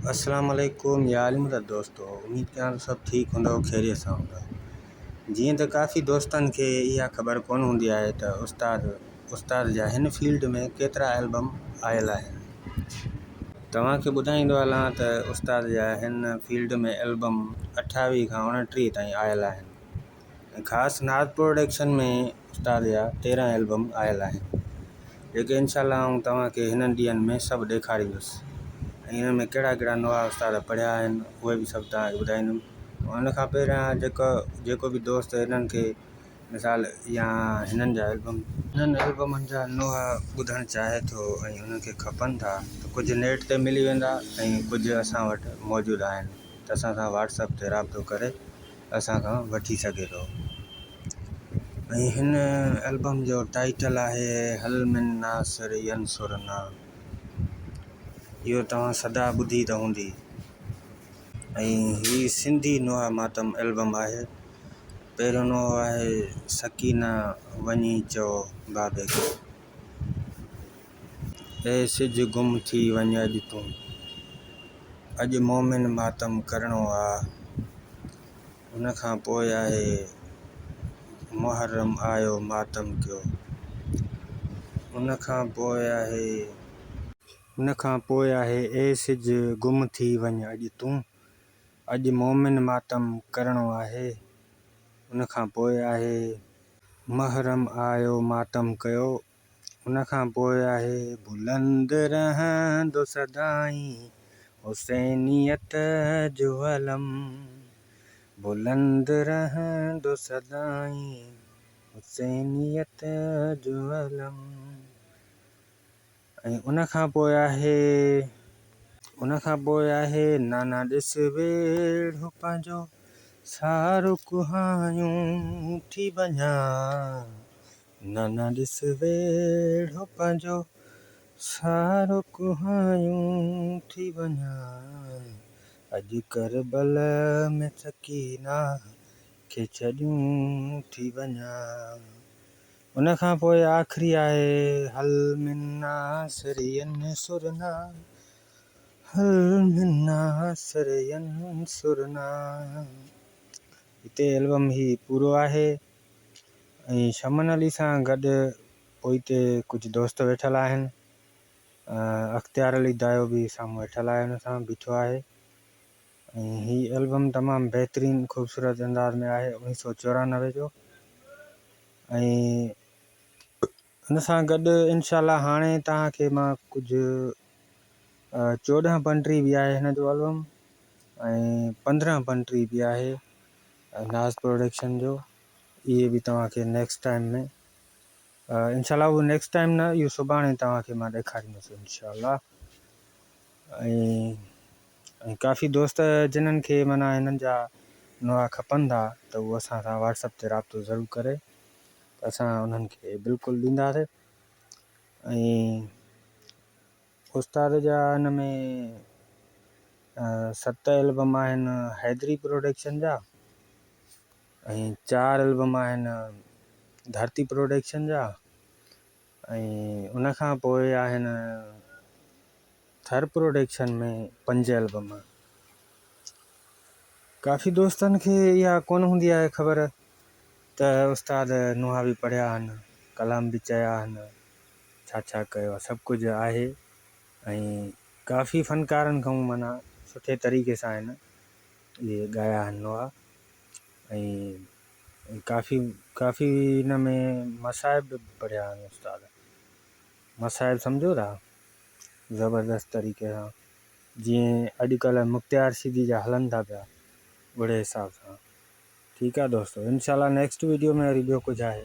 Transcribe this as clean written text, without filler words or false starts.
अस्सलाम वालेकुम या आलिमत दोस्तों, उम्मीद कयां थो सभु ठीकु हूंदो, ख़ैरियत सां हूंदो। जीअं त काफ़ी दोस्तनि खे इहा ख़बर कोन हूंदी आहे त उस्ताद जा हिन फील्ड में केतिरा एल्बम आयल आहिनि। तव्हांखे ॿुधाईंदो हलां त उस्ताद जा हिन फील्ड में एल्बम 28 खां 29 ताईं आयल आहिनि ऐं ख़ासि नाज़ प्रोडक्शन में उस्ताद जा 13 एल्बम आयल आहिनि, जेके इंशाअल्लाह आऊं तव्हांखे हिननि ॾींहंनि में सभु ॾेखारींदुसि ऐं हिन में कहिड़ा कहिड़ा नवां उस्ताद पढ़िया आहिनि उहे बि सभु तव्हांखे ॿुधाईंदुमि। हुन खां पहिरियां जेको बि दोस्त हिननि खे मिसाल या हिननि एल्बमनि जा नोहा ॿुधणु चाहे थो ऐं हुनखे खपनि था त कुझु नेट ते मिली वेंदा ऐं कुझु असां वटि मौजूदु आहिनि त असां सां व्हाट्सअप ते राबितो करे असां खां वठी सघे थो। ऐं हिन एल्बम जो टाइटल आहे हल मिन नासिर यंसुरना। इहो तव्हां सदा ॿुधी त हूंदी ऐं हीअ सिंधी नोहा मातम एल्बम आहे। पहिरियों नोहो आहे सकीना वञी चओ बाबे खे, ए सिज गुम थी वञ अॼु तूं, अॼु मोमिन मातम करिणो आहे। उन खां पोइ आहे मुहर्रम आयो मातम कयो। उन खां पोइ आहे ए सिज गुम थी वञ अॼु तूं, अॼु मोमिन मातम करिणो आहे। उन खां पोइ आहे मुहर्रम आयो मातम कयो। उन खां पोइ आहे बुलंद रहंदो सदाईं हुसैनियत जो अलम, बुलंद रहंदो सदाईं हुसैनियत जो अलम। ऐं उन खां पोइ आहे नाना ॾिस वेढ़ो पंहिंजो सारो कुहायूं थी वञा, नाना ॾिस वेढ़ो पंहिंजो सारो कुहायूं थी वञा, अॼु करबल में सकीना खे छॾियूं थी वञा। उन खां पोइ आख़िरी आहे हल मिन नासिर यंसुरना, हल मिन नासिर यंसुरना। हिते एल्बम ही पूरो आहे ऐं शमन अली सां गॾु पोइते कुझु दोस्त वेठल आहिनि। अख्तियार अली दायो बि साम्हूं वेठल आहे, हुन सां बीठो आहे ऐं हीअ एल्बम तमामु बहितरीनु ख़ूबसूरत अंदाज़ में आहे 1994 जो। ऐं हुन सां गॾु इंशाअल्लाह हाणे तव्हांखे मां कुझु 14 पंटीह बि आहे हिन जो एल्बम ऐं 15 पंटीह बि आहे नाज़ प्रोडक्शन जो। इहे बि तव्हांखे नेक्स्ट टाइम में इंशाअल्लाह उहो नेक्स्ट टाइम न, इहो सुभाणे तव्हांखे मां ॾेखारींदुसि इंशाअल्लाह। ऐं काफ़ी दोस्त जिन्हनि खे माना हिननि जा नोहा खपनि था त उहो असां सां व्हाट्सअप ते राबितो ज़रूरु करे त असां उन्हनि खे बिल्कुलु ॾींदासीं। ऐं उस्ताद जा हिन में 7 एल्बम आहिनि हैदरी प्रोडक्शन जा ऐं 4 एल्बम आहिनि धरती प्रोडक्शन जा ऐं उन खां पोइ आहिनि थर प्रोडक्शन में 5 एल्बम। काफ़ी दोस्तनि खे इहा कोन हूंदी आहे ख़बर त उस्ताद नोहा बि पढ़िया आहिनि, कलाम बि चया आहिनि, छा छा कयो आहे, सभु कुझु आहे ऐं काफ़ी फ़नकारनि खां माना सुठे तरीक़े सां आहिनि इहे ॻाया आहिनि नोहा। ऐं काफ़ी हिन में मसाइब बि पढ़िया आहिनि उस्ताद। मसाइब सम्झो था, ज़बरदस्त तरीक़े सां जीअं अॼुकल्ह मुख़्तियार सिद्दीक़ी जा हलनि था पिया ओड़े हिसाब सां। ठीकु आहे दोस्तों, इंशाअल्लाह नेक्स्ट वीडियो में वरी ॿियो कुझु आहे।